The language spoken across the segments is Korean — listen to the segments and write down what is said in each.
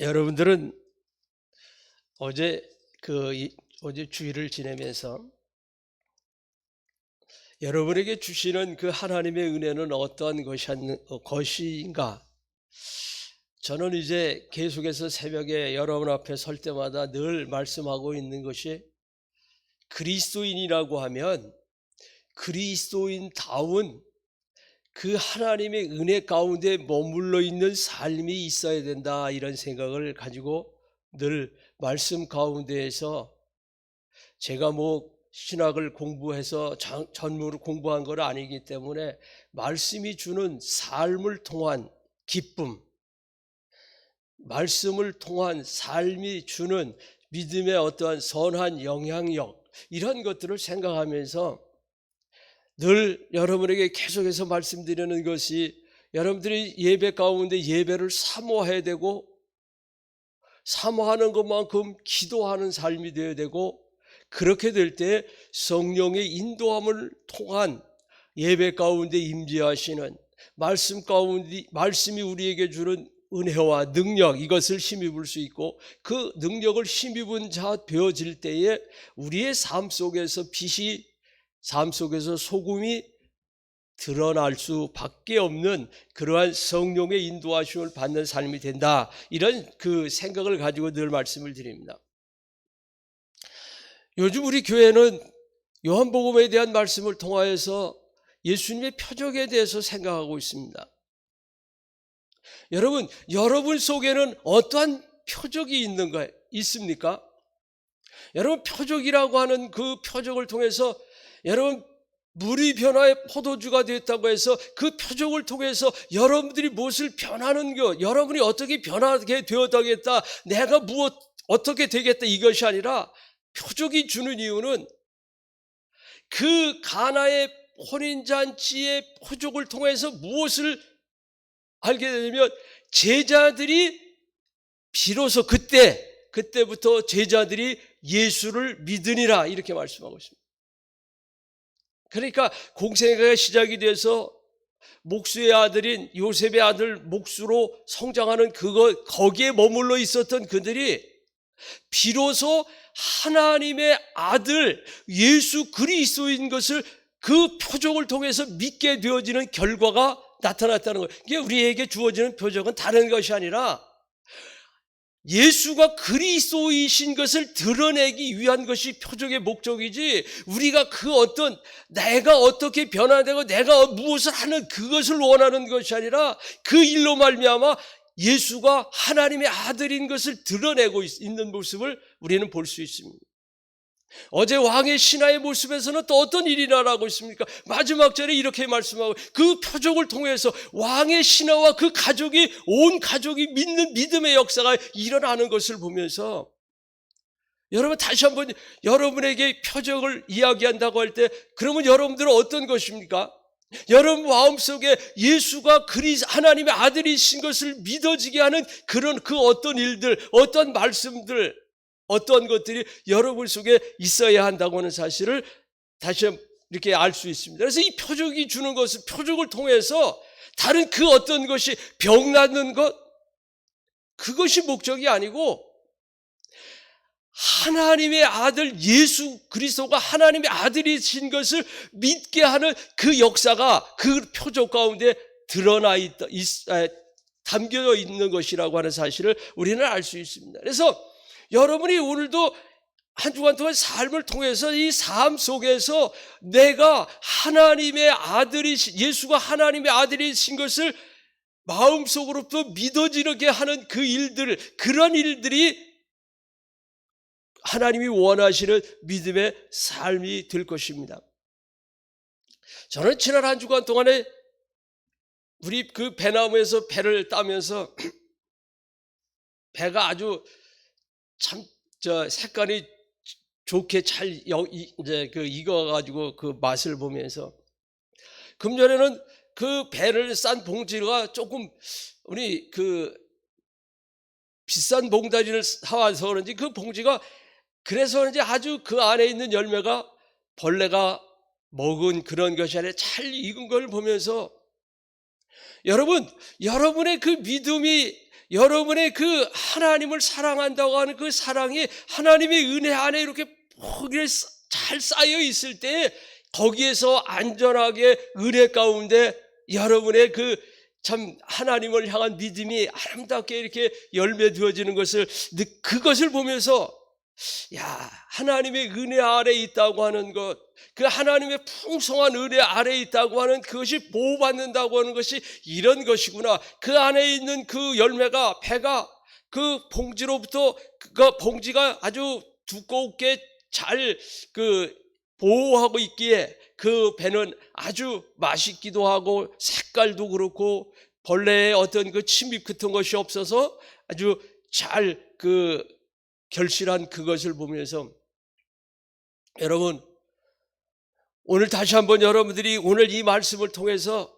여러분들은 어제 어제 주일을 지내면서 여러분에게 주시는 그 하나님의 은혜는 어떠한 것인가? 저는 이제 계속해서 새벽에 여러분 앞에 설 때마다 늘 말씀하고 있는 것이, 그리스도인이라고 하면 그리스도인다운 그 하나님의 은혜 가운데 머물러 있는 삶이 있어야 된다, 이런 생각을 가지고 늘 말씀 가운데에서, 제가 신학을 공부해서 전문으로 공부한 건 아니기 때문에 말씀이 주는 삶을 통한 기쁨, 말씀을 통한 삶이 주는 믿음의 어떠한 선한 영향력, 이런 것들을 생각하면서 늘 여러분에게 계속해서 말씀드리는 것이, 여러분들이 예배 가운데 예배를 사모해야 되고, 사모하는 것만큼 기도하는 삶이 되어야 되고, 그렇게 될 때 성령의 인도함을 통한 예배 가운데 임재하시는 말씀 가운데, 말씀이 우리에게 주는 은혜와 능력, 이것을 힘입을 수 있고, 그 능력을 힘입은 자 되어질 때에 우리의 삶 속에서 빛이, 삶 속에서 소금이 드러날 수밖에 없는 그러한 성령의 인도하심을 받는 삶이 된다, 이런 그 생각을 가지고 늘 말씀을 드립니다. 요즘 우리 교회는 요한복음에 대한 말씀을 통하여서 예수님의 표적에 대해서 생각하고 있습니다. 여러분 속에는 어떠한 표적이 있습니까? 여러분, 표적이라고 하는 그 표적을 통해서, 여러분, 물이 변화의 포도주가 되었다고 해서 그 표적을 통해서 여러분들이 무엇을 변하는 것, 여러분이 어떻게 변하게 되어야겠다, 내가 어떻게 되겠다, 이것이 아니라, 표적이 주는 이유는 그 가나의 혼인잔치의 표적을 통해서 무엇을 알게 되냐면, 제자들이 비로소 그때부터 제자들이 예수를 믿으니라, 이렇게 말씀하고 있습니다. 그러니까 공생애가 시작이 돼서 목수의 아들인 요셉의 아들 목수로 성장하는 거기에 머물러 있었던 그들이 비로소 하나님의 아들 예수 그리스도인 것을 그 표적을 통해서 믿게 되어지는 결과가 나타났다는 거예요. 이게 우리에게 주어지는 표적은 다른 것이 아니라 예수가 그리스도이신 것을 드러내기 위한 것이 표적의 목적이지, 우리가 내가 어떻게 변화되고 내가 무엇을 하는 그것을 원하는 것이 아니라, 그 일로 말미암아 예수가 하나님의 아들인 것을 드러내고 있는 모습을 우리는 볼 수 있습니다. 어제 왕의 신하의 모습에서는 또 어떤 일이 일어나고 있습니까? 마지막 절에 이렇게 말씀하고, 그 표적을 통해서 왕의 신하와 그 가족이, 온 가족이 믿는 믿음의 역사가 일어나는 것을 보면서, 여러분, 다시 한번 여러분에게 표적을 이야기한다고 할 때, 그러면 여러분들은 어떤 것입니까? 여러분 마음속에 예수가 하나님의 아들이신 것을 믿어지게 하는 그런 어떤 일들, 어떤 말씀들, 어떤 것들이 여러분 속에 있어야 한다고 하는 사실을 다시 이렇게 알 수 있습니다. 그래서 이 표적이 주는 것은, 표적을 통해서 다른 어떤 것이, 병 낫는 것, 그것이 목적이 아니고, 하나님의 아들 예수 그리스도가 하나님의 아들이신 것을 믿게 하는 그 역사가 그 표적 가운데 담겨져 있는 것이라고 하는 사실을 우리는 알 수 있습니다. 그래서 여러분이 오늘도 한 주간 동안 삶을 통해서 이 삶 속에서 내가 예수가 하나님의 아들이신 것을 마음속으로부터 믿어지게 하는 그 일들, 그런 일들이 하나님이 원하시는 믿음의 삶이 될 것입니다. 저는 지난 한 주간 동안에 우리 그 배나무에서 배를 따면서 배가 아주 참 색깔이 좋게 잘 익어가지고 그 맛을 보면서, 금전에는 그 배를 싼 봉지가 조금, 우리 비싼 봉다리를 사와서 그런지 그 봉지가, 그래서 그런지 아주 그 안에 있는 열매가 벌레가 먹은 그런 것이 아니라 잘 익은 걸 보면서 여러분, 여러분의 그 믿음이, 여러분의 그 하나님을 사랑한다고 하는 그 사랑이 하나님의 은혜 안에 이렇게 포기를 잘 쌓여 있을 때 거기에서 안전하게 은혜 가운데 여러분의 그 참 하나님을 향한 믿음이 아름답게 이렇게 열매 되어지는 것을, 그것을 보면서 야, 하나님의 은혜 아래 있다고 하는 것, 그 하나님의 풍성한 은혜 아래 있다고 하는 그것이 보호받는다고 하는 것이 이런 것이구나. 그 안에 있는 그 열매가, 배가 그 봉지로부터, 그 봉지가 아주 두껍게 잘 보호하고 있기에 그 배는 아주 맛있기도 하고 색깔도 그렇고 벌레의 어떤 그 침입 같은 것이 없어서 아주 잘 결실한 그것을 보면서, 여러분, 오늘 다시 한번 여러분들이 오늘 이 말씀을 통해서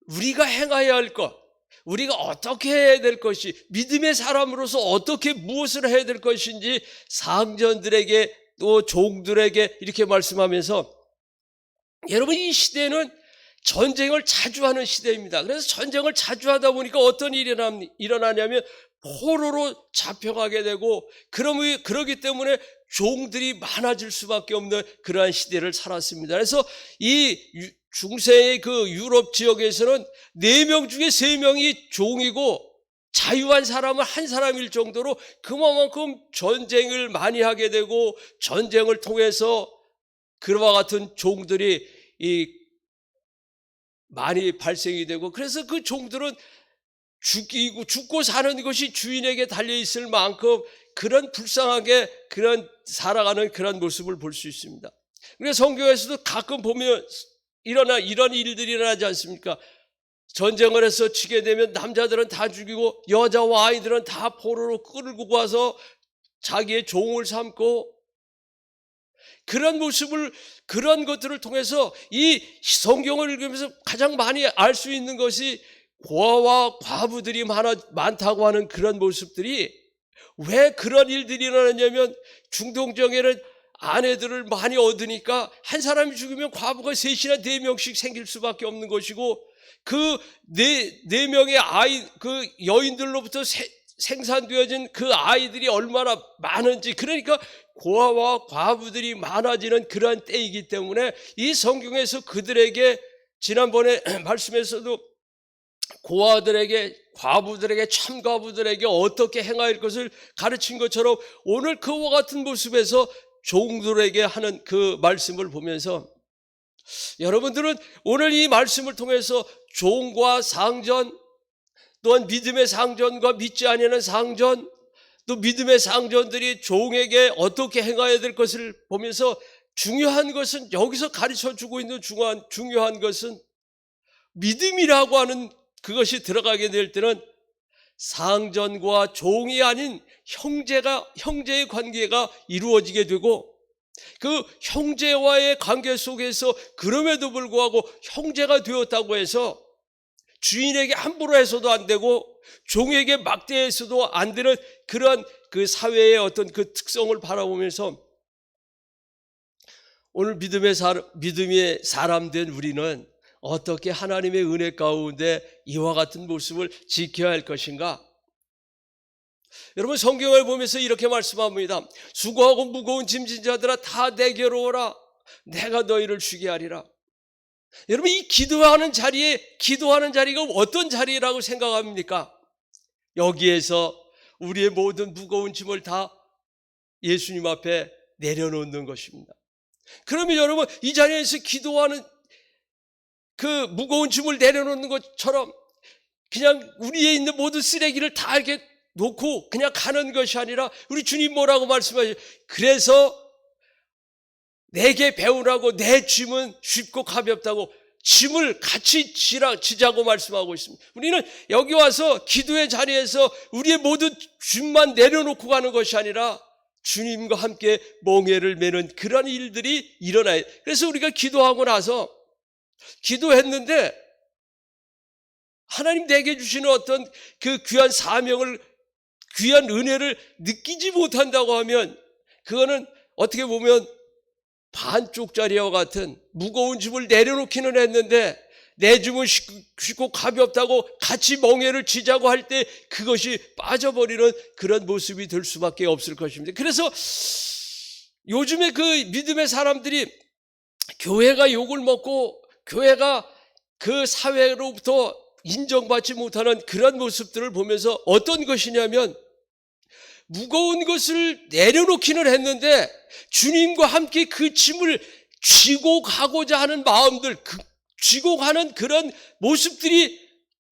우리가 행해야 할 것, 우리가 어떻게 해야 될 것이, 믿음의 사람으로서 어떻게 무엇을 해야 될 것인지 상전들에게 또 종들에게 이렇게 말씀하면서, 여러분, 이 시대는 전쟁을 자주 하는 시대입니다. 그래서 전쟁을 자주 하다 보니까 어떤 일이 일어나냐면 포로로 잡혀가게 되고, 그러기 때문에 종들이 많아질 수밖에 없는 그러한 시대를 살았습니다. 그래서 이 중세의 그 유럽 지역에서는 4명 중에 3명이 종이고 자유한 사람은 한 사람일 정도로 그만큼 전쟁을 많이 하게 되고, 전쟁을 통해서 그와 같은 종들이 많이 발생이 되고, 그래서 그 종들은 죽고 사는 것이 주인에게 달려있을 만큼 그런 불쌍하게 그런 살아가는 그런 모습을 볼 수 있습니다. 그래서 성경에서도 가끔 보면 이런 일들이 일어나지 않습니까? 전쟁을 해서 치게 되면 남자들은 다 죽이고 여자와 아이들은 다 포로로 끌고 가서 자기의 종을 삼고, 그런 모습을, 그런 것들을 통해서 이 성경을 읽으면서 가장 많이 알 수 있는 것이 고아와 과부들이 많다고 하는 그런 모습들이, 왜 그런 일들이 일어나냐면 중동정에는 아내들을 많이 얻으니까 한 사람이 죽으면 과부가 3이나 4명씩 생길 수밖에 없는 것이고, 그 네 명의 아이, 그 여인들로부터 생산되어진 그 아이들이 얼마나 많은지, 그러니까 고아와 과부들이 많아지는 그러한 때이기 때문에 이 성경에서 그들에게, 지난번에 말씀에서도 고아들에게, 과부들에게, 참과부들에게 어떻게 행할 것을 가르친 것처럼 오늘 그와 같은 모습에서 종들에게 하는 그 말씀을 보면서, 여러분들은 오늘 이 말씀을 통해서 종과 상전, 또한 믿음의 상전과 믿지 아니하는 상전, 또 믿음의 상전들이 종에게 어떻게 행해야 될 것을 보면서, 중요한 것은, 여기서 가르쳐주고 있는 중요한 것은 믿음이라고 하는 그것이 들어가게 될 때는 상전과 종이 아닌 형제의 관계가 이루어지게 되고, 그 형제와의 관계 속에서 그럼에도 불구하고 형제가 되었다고 해서 주인에게 함부로 해서도 안 되고 종에게 막대해서도 안 되는 그러한 그 사회의 어떤 그 특성을 바라보면서, 오늘 믿음의 사람 된 우리는 어떻게 하나님의 은혜 가운데 이와 같은 모습을 지켜야 할 것인가? 여러분, 성경을 보면서 이렇게 말씀합니다. 수고하고 무거운 짐진 자들아 다 내게로 오라. 내가 너희를 쉬게 하리라. 여러분, 이 기도하는 자리가 어떤 자리라고 생각합니까? 여기에서 우리의 모든 무거운 짐을 다 예수님 앞에 내려놓는 것입니다. 그러면 여러분, 이 자리에서 기도하는 그 무거운 짐을 내려놓는 것처럼 그냥 우리에 있는 모든 쓰레기를 다 이렇게 놓고 그냥 가는 것이 아니라, 우리 주님 뭐라고 말씀하셔요? 그래서 내게 배우라고, 내 짐은 쉽고 가볍다고, 짐을 같이 지자고 말씀하고 있습니다. 우리는 여기 와서 기도의 자리에서 우리의 모든 짐만 내려놓고 가는 것이 아니라 주님과 함께 멍에를 매는 그런 일들이 일어나요. 그래서 우리가 기도하고 나서, 기도했는데 하나님 내게 주시는 어떤 그 귀한 사명을, 귀한 은혜를 느끼지 못한다고 하면, 그거는 어떻게 보면 반쪽짜리와 같은 무거운 짐을 내려놓기는 했는데 내 주문 쉽고 가볍다고 같이 멍에를 쥐자고 할 때 그것이 빠져버리는 그런 모습이 될 수밖에 없을 것입니다. 그래서 요즘에 그 믿음의 사람들이 교회가 욕을 먹고 교회가 그 사회로부터 인정받지 못하는 그런 모습들을 보면서 어떤 것이냐면 무거운 것을 내려놓기는 했는데 주님과 함께 그 짐을 쥐고 가고자 하는 마음들, 쥐고 가는 그런 모습들이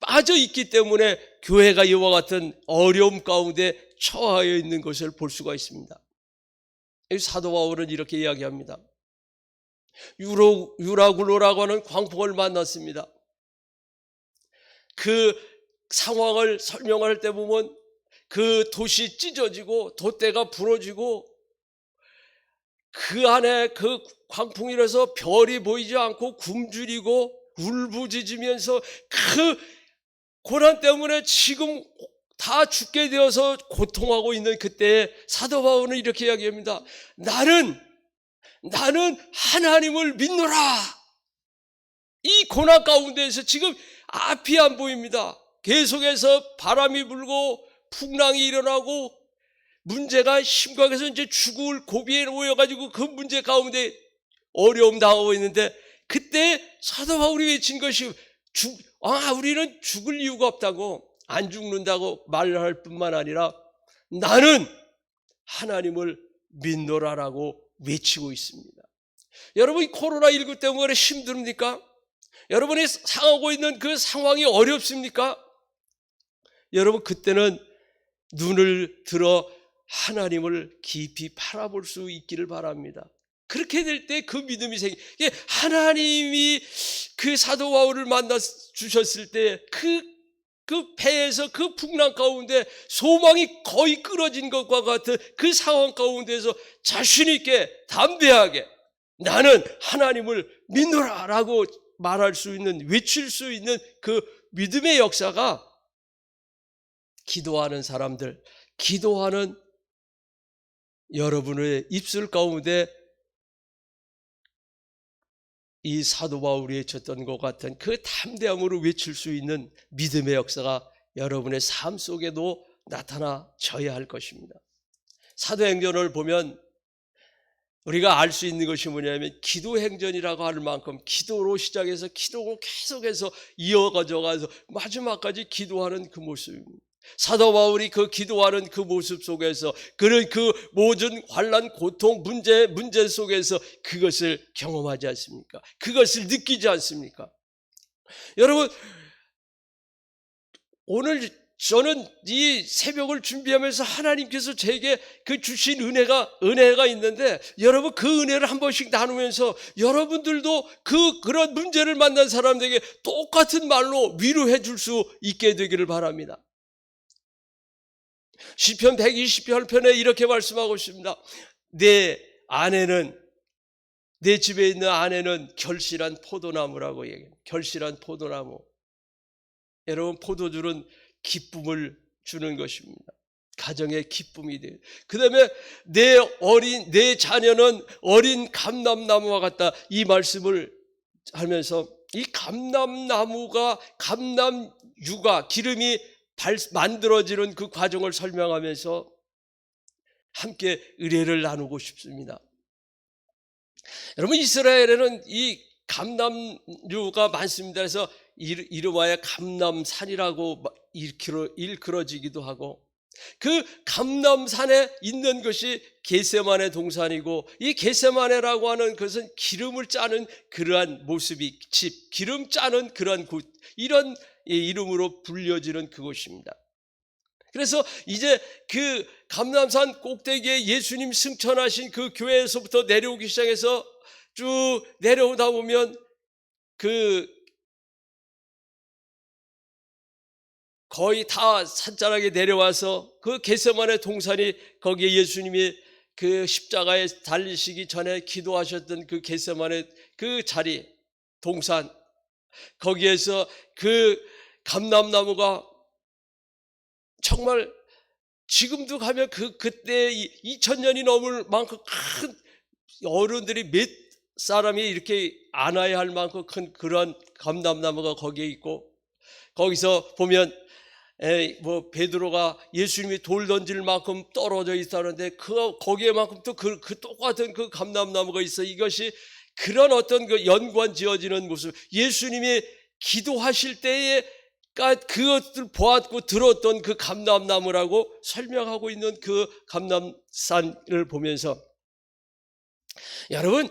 빠져 있기 때문에 교회가 이와 같은 어려움 가운데 처하여 있는 것을 볼 수가 있습니다. 사도 바울은 이렇게 이야기합니다. 유라굴로라고 하는 광풍을 만났습니다. 그 상황을 설명할 때 보면 그 돛이 찢어지고 돛대가 부러지고 그 안에 그 광풍이라서 별이 보이지 않고 굶주리고 울부짖으면서 그 고난 때문에 지금 다 죽게 되어서 고통하고 있는 그때에 사도 바울은 이렇게 이야기합니다. 나는 하나님을 믿노라. 이 고난 가운데에서 지금 앞이 안 보입니다. 계속해서 바람이 불고 풍랑이 일어나고 문제가 심각해서 이제 죽을 고비에 놓여가지고 그 문제 가운데 어려움 당하고 있는데 그때 사도 바울이 외친 것이 우리는 죽을 이유가 없다고 안 죽는다고 말할 뿐만 아니라 나는 하나님을 믿노라라고 외치고 있습니다. 여러분 코로나19 때문에 힘듭니까? 여러분이 상하고 있는 그 상황이 어렵습니까? 여러분 그때는 눈을 들어 하나님을 깊이 바라볼 수 있기를 바랍니다. 그렇게 될 때 그 믿음이 하나님이 그 사도 바울을 만나 주셨을 때 그 배에서 그 풍랑 가운데 소망이 거의 끊어진 것과 같은 그 상황 가운데서 자신 있게 담대하게 나는 하나님을 믿노라라고 말할 수 있는, 외칠 수 있는 그 믿음의 역사가 기도하는 사람들, 기도하는 여러분의 입술 가운데 이 사도 바울이 외쳤던 것 같은 그 담대함으로 외칠 수 있는 믿음의 역사가 여러분의 삶 속에도 나타나져야 할 것입니다. 사도행전을 보면 우리가 알 수 있는 것이 뭐냐면 기도행전이라고 할 만큼 기도로 시작해서 기도로 계속해서 이어가져 가서 마지막까지 기도하는 그 모습입니다. 사도 바울이 그 기도하는 그 모습 속에서 그는 그 모든 환난, 고통, 문제 속에서 그것을 경험하지 않습니까? 그것을 느끼지 않습니까? 여러분 오늘 저는 이 새벽을 준비하면서 하나님께서 제게 그 주신 은혜가 있는데 여러분 그 은혜를 한 번씩 나누면서 여러분들도 그런 문제를 만난 사람들에게 똑같은 말로 위로해 줄 수 있게 되기를 바랍니다. 시편 128편에 이렇게 말씀하고 있습니다. 내 집에 있는 아내는 결실한 포도나무라고 얘기해요. 결실한 포도나무. 여러분 포도주는 기쁨을 주는 것입니다. 가정의 기쁨이 돼요. 그 다음에 내 자녀는 어린 감람나무와 같다. 이 말씀을 하면서 이 감람나무가 감람유가 기름이 만들어지는 그 과정을 설명하면서 함께 의뢰를 나누고 싶습니다. 여러분 이스라엘에는 이 감람유가 많습니다. 그래서 이름하여 감람산이라고 일컬어지기도 하고 그 감람산에 있는 것이 겟세마네 동산이고 이 겟세마네라고 하는 것은 기름을 짜는 그러한 모습이 기름 짜는 그러한 곳 이런 이름으로 불려지는 그곳입니다. 그래서 이제 그 감람산 꼭대기에 예수님 승천하신 그 교회에서부터 내려오기 시작해서 쭉 내려오다 보면 거의 다 산자락에 내려와서 그 겟세마네 동산이 거기에 예수님이 그 십자가에 달리시기 전에 기도하셨던 그 겟세마네 그 자리 동산 거기에서 그 감람나무가 정말 지금도 가면 그때 2000년이 넘을 만큼 큰 어른들이 사람이 이렇게 안아야 할 만큼 큰 그런 감람나무가 거기에 있고, 거기서 보면 뭐 베드로가 예수님이 돌 던질 만큼 떨어져 있다는데 거기에만큼 또 그 똑같은 그 감람나무가 있어. 이것이 그런 어떤 그 연관 지어지는 모습, 예수님이 기도하실 때에 그것들 보았고 들었던 그 감람나무라고 설명하고 있는 그 감람산을 보면서, 여러분,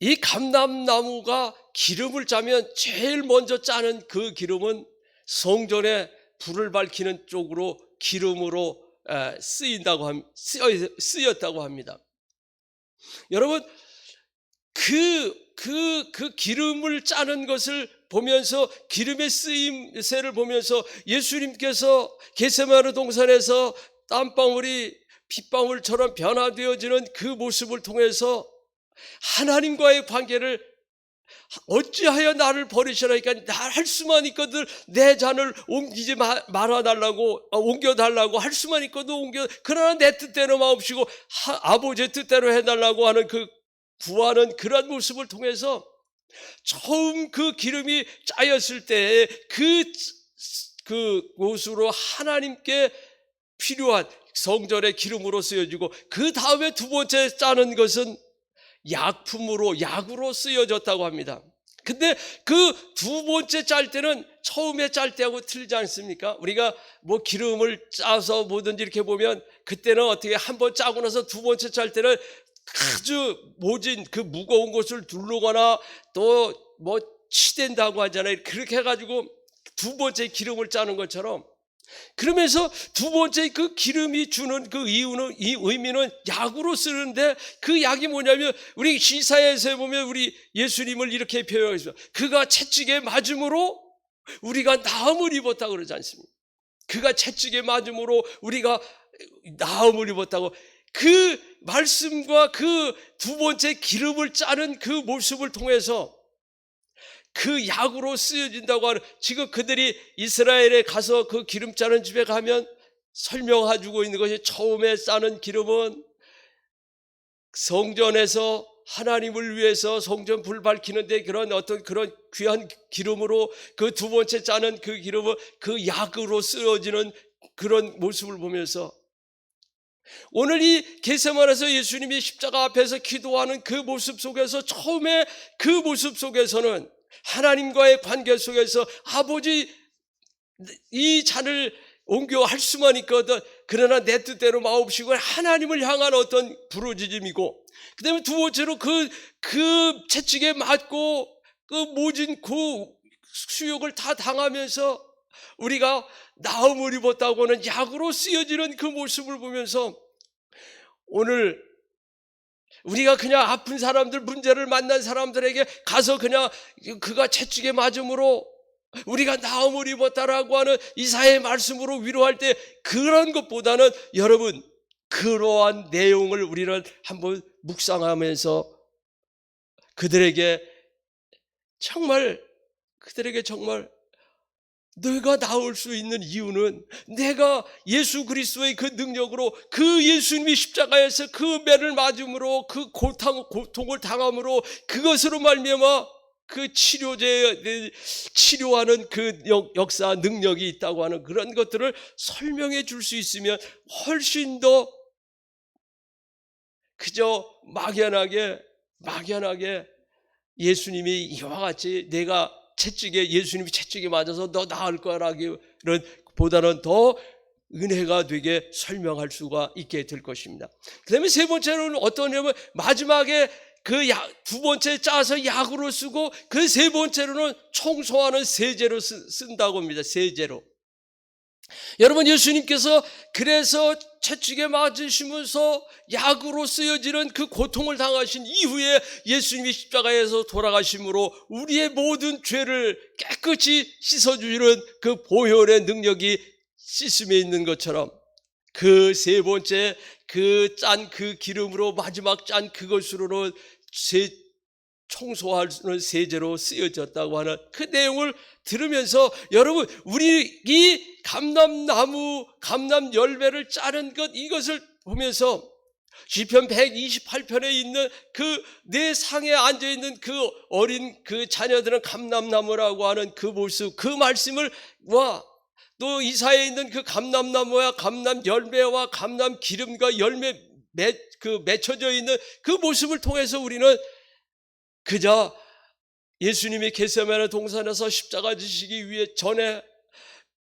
이 감람나무가 기름을 짜면 제일 먼저 짜는 그 기름은 성전에 불을 밝히는 쪽으로 기름으로 쓰였다고 합니다. 여러분, 그 기름을 짜는 것을 보면서, 기름의 쓰임새를 보면서 예수님께서 겟세마네 동산에서 땀방울이 핏방울처럼 변화되어지는 그 모습을 통해서 하나님과의 관계를, 어찌하여 나를 버리시라니까, 나 할 수만 있거든 내 잔을 옮기지 말아달라고, 옮겨달라고 할 수만 있거든 그러나 내 뜻대로 마옵시고 아버지의 뜻대로 해달라고 하는 그 구하는 그런 모습을 통해서, 처음 그 기름이 짜였을 때 그곳으로 하나님께 필요한 성전의 기름으로 쓰여지고, 그 다음에 두 번째 짜는 것은 약으로 쓰여졌다고 합니다. 근데 그 두 번째 짤 때는 처음에 짤 때하고 틀리지 않습니까? 우리가 뭐 기름을 짜서 뭐든지 이렇게 보면, 그때는 어떻게 한 번 짜고 나서 두 번째 짤 때는 아주 모진 그 무거운 것을 두르거나 또 뭐 치댄다고 하잖아요. 그렇게 해가지고 두 번째 기름을 짜는 것처럼, 그러면서 두 번째 그 기름이 주는 그 이유는, 이 의미는 약으로 쓰는데, 그 약이 뭐냐면, 우리 시사에서 보면 우리 예수님을 이렇게 표현했어요. 그가 채찍에 맞음으로 우리가 나음을 입었다고 그러지 않습니까? 그가 채찍에 맞음으로 우리가 나음을 입었다고. 그 말씀과 그 두 번째 기름을 짜는 그 모습을 통해서 그 약으로 쓰여진다고 하는, 지금 그들이 이스라엘에 가서 그 기름 짜는 집에 가면 설명해주고 있는 것이, 처음에 짜는 기름은 성전에서 하나님을 위해서 성전 불 밝히는데 그런 어떤 그런 귀한 기름으로, 그 두 번째 짜는 그 기름은 그 약으로 쓰여지는 그런 모습을 보면서, 오늘 이 겟세마네에서 예수님이 십자가 앞에서 기도하는 그 모습 속에서, 처음에 그 모습 속에서는 하나님과의 관계 속에서, 아버지 이 잔을 옮겨 할 수만 있거든 그러나 내 뜻대로 마옵시고, 하나님을 향한 어떤 부르짖음이고, 그 다음에 두 번째로 그 채찍에 맞고 그 모진 그 수욕을 다 당하면서 우리가 나음을 입었다고 하는 약으로 쓰여지는 그 모습을 보면서, 오늘 우리가 그냥 아픈 사람들, 문제를 만난 사람들에게 가서 그냥 그가 채찍에 맞음으로 우리가 나음을 입었다라고 하는 이사야의 말씀으로 위로할 때, 그런 것보다는 여러분, 그러한 내용을 우리는 한번 묵상하면서 그들에게 정말 너가 나올 수 있는 이유는, 내가 예수 그리스도의 그 능력으로, 그 예수님이 십자가에서 그 매를 맞음으로, 그 고통을 당함으로, 그것으로 말미암아 그 치료하는 그 역사 능력이 있다고 하는 그런 것들을 설명해 줄 수 있으면, 훨씬 더 그저 막연하게 예수님이 이와 같이 내가 예수님이 채찍에 맞아서 너 나을 거라기는 보다는 더 은혜가 되게 설명할 수가 있게 될 것입니다. 그 다음에 세 번째로는 어떠냐면, 마지막에 그 두 번째 짜서 약으로 쓰고, 그 세 번째로는 청소하는 세제로 쓴다고 합니다. 세제로. 여러분, 예수님께서 그래서 채찍에 맞으시면서 약으로 쓰여지는 그 고통을 당하신 이후에 예수님이 십자가에서 돌아가심으로 우리의 모든 죄를 깨끗이 씻어주시는 그 보혈의 능력이 씻음에 있는 것처럼, 그 세 번째 그 짠 그 기름으로, 마지막 짠 그것으로는 청소하는 세제로 쓰여졌다고 하는 그 내용을 들으면서, 여러분, 우리 이 감람 열매를 짜는 것, 이것을 보면서 시편 128편에 있는 그 내 상에 앉아있는 그 어린 그 자녀들은 감람나무라고 하는 그 모습, 그 말씀을 또 이사야에 있는 그 감람나무와 감람 열매와 감람 기름과 열매 맺혀져 있는 그 모습을 통해서 우리는 그저 예수님이 겟세마네 동산에서 십자가 지시기 위해 전에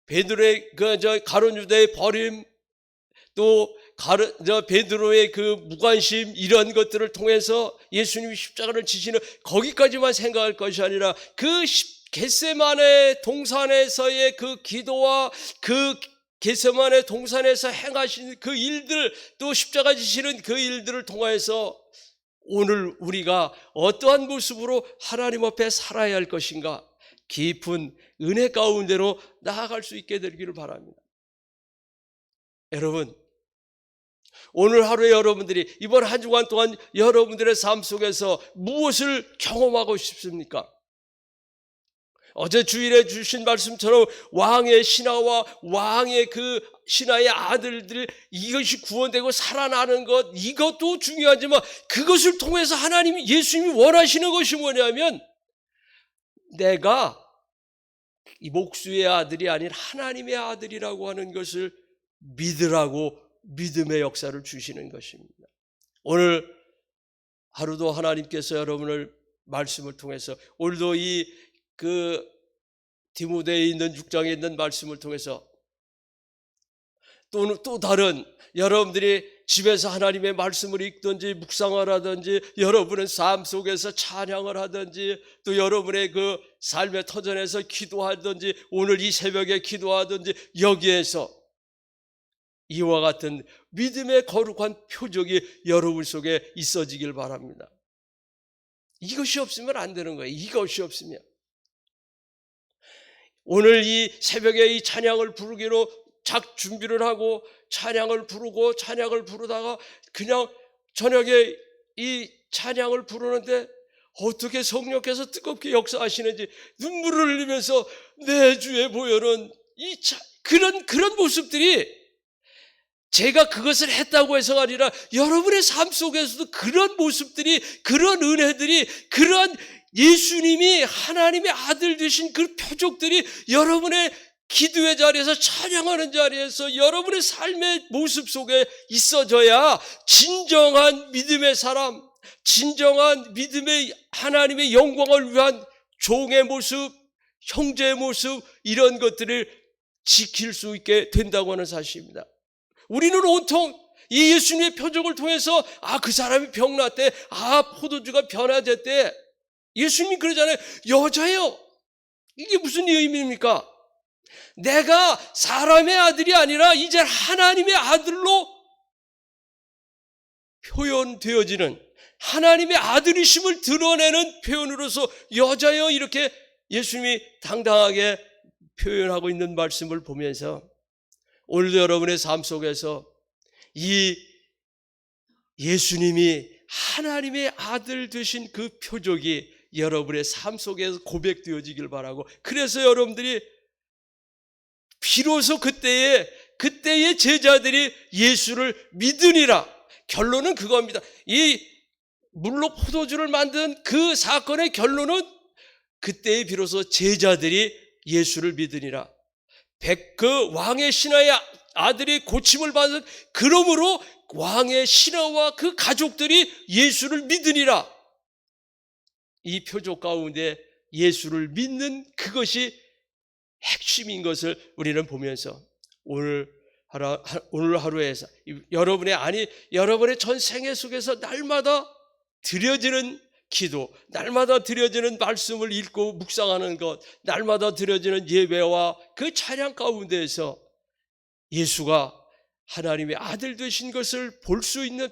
베드로의 가룟 유다의 버림, 또 베드로의 그 무관심, 이런 것들을 통해서 예수님이 십자가를 지시는 거기까지만 생각할 것이 아니라 그 겟세마네 동산에서의 그 기도와 그 겟세마네 동산에서 행하신 그 일들, 또 십자가 지시는 그 일들을 통해서 오늘 우리가 어떠한 모습으로 하나님 앞에 살아야 할 것인가, 깊은 은혜 가운데로 나아갈 수 있게 되기를 바랍니다. 여러분, 오늘 하루에 여러분들이 이번 한 주간 동안 여러분들의 삶 속에서 무엇을 경험하고 싶습니까? 어제 주일에 주신 말씀처럼 왕의 신하와 왕의 그 신하의 아들들, 이것이 구원되고 살아나는 것, 이것도 중요하지만 그것을 통해서 하나님이, 예수님이 원하시는 것이 뭐냐면 내가 이 목수의 아들이 아닌 하나님의 아들이라고 하는 것을 믿으라고 믿음의 역사를 주시는 것입니다. 오늘 하루도 하나님께서 여러분을 말씀을 통해서, 오늘도 그 디모데에 있는 6장에 있는 말씀을 통해서 또 다른 여러분들이 집에서 하나님의 말씀을 읽든지 묵상을 하든지, 여러분의 삶 속에서 찬양을 하든지, 또 여러분의 그 삶의 터전에서 기도하든지, 오늘 이 새벽에 기도하든지, 여기에서 이와 같은 믿음의 거룩한 표적이 여러분 속에 있어지길 바랍니다. 이것이 없으면 안 되는 거예요. 이것이 없으면. 오늘 이 새벽에 이 찬양을 부르기로 준비를 하고 찬양을 부르고 찬양을 부르다가 그냥 저녁에 이 찬양을 부르는데 어떻게 성령께서 뜨겁게 역사하시는지 눈물을 흘리면서 내 주에 보여는 그런 모습들이, 제가 그것을 했다고 해서가 아니라 여러분의 삶 속에서도 그런 모습들이, 그런 은혜들이, 그런 예수님이 하나님의 아들 되신 그 표적들이 여러분의 기도의 자리에서, 찬양하는 자리에서, 여러분의 삶의 모습 속에 있어져야 진정한 믿음의 사람, 진정한 믿음의 하나님의 영광을 위한 종의 모습, 형제의 모습, 이런 것들을 지킬 수 있게 된다고 하는 사실입니다. 우리는 온통 이 예수님의 표적을 통해서 그 사람이 병났대, 포도주가 변화됐대. 예수님이 그러잖아요. 여자요. 이게 무슨 의미입니까? 내가 사람의 아들이 아니라 이제 하나님의 아들로 표현되어지는, 하나님의 아들이심을 드러내는 표현으로서 여자여, 이렇게 예수님이 당당하게 표현하고 있는 말씀을 보면서 오늘도 여러분의 삶 속에서 이 예수님이 하나님의 아들 되신 그 표적이 여러분의 삶 속에서 고백되어지길 바라고, 그래서 여러분들이 비로소 그때의 제자들이 예수를 믿으니라. 결론은 그겁니다. 이 물로 포도주를 만든 그 사건의 결론은 그때에 비로소 제자들이 예수를 믿으니라. 그 왕의 신하의 아들이 고침을 받은, 그러므로 왕의 신하와 그 가족들이 예수를 믿으니라. 이 표적 가운데 예수를 믿는 그것이 핵심인 것을 우리는 보면서 오늘 하루에서 여러분의 전 생애 속에서 날마다 드려지는 기도, 날마다 드려지는 말씀을 읽고 묵상하는 것, 날마다 드려지는 예배와 그 찬양 가운데에서 예수가 하나님의 아들 되신 것을 볼 수 있는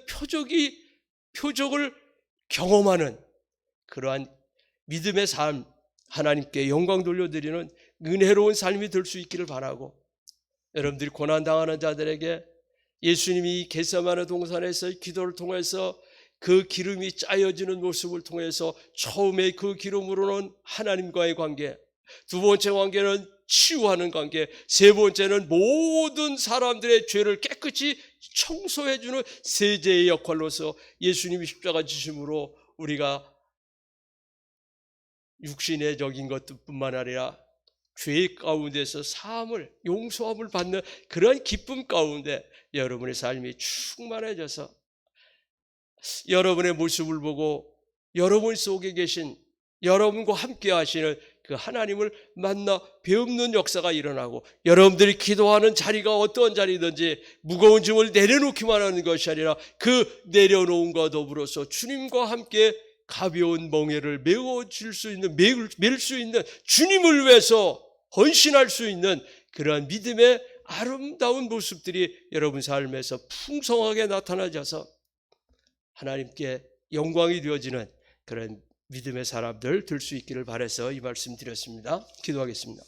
표적을 경험하는 그러한 믿음의 삶, 하나님께 영광 돌려드리는 은혜로운 삶이 될 수 있기를 바라고, 여러분들이 고난당하는 자들에게 예수님이 겟세마네 동산에서 기도를 통해서 그 기름이 짜여지는 모습을 통해서 처음에 그 기름으로는 하나님과의 관계, 두 번째 관계는 치유하는 관계, 세 번째는 모든 사람들의 죄를 깨끗이 청소해주는 세제의 역할로서 예수님이 십자가 지심으로 우리가 육신의 적인 것뿐만 아니라 죄 가운데서 사함을, 용서함을 받는 그런 기쁨 가운데 여러분의 삶이 충만해져서 여러분의 모습을 보고 여러분 속에 계신, 여러분과 함께 하시는 그 하나님을 만나 배우는 역사가 일어나고, 여러분들이 기도하는 자리가 어떠한 자리든지 무거운 짐을 내려놓기만 하는 것이 아니라 그 내려놓음과 더불어서 주님과 함께 가벼운 멍에를 메워질 수 있는, 메울 수 있는, 주님을 위해서 헌신할 수 있는 그러한 믿음의 아름다운 모습들이 여러분 삶에서 풍성하게 나타나져서 하나님께 영광이 되어지는 그런 믿음의 사람들 될 수 있기를 바라서 이 말씀 드렸습니다. 기도하겠습니다.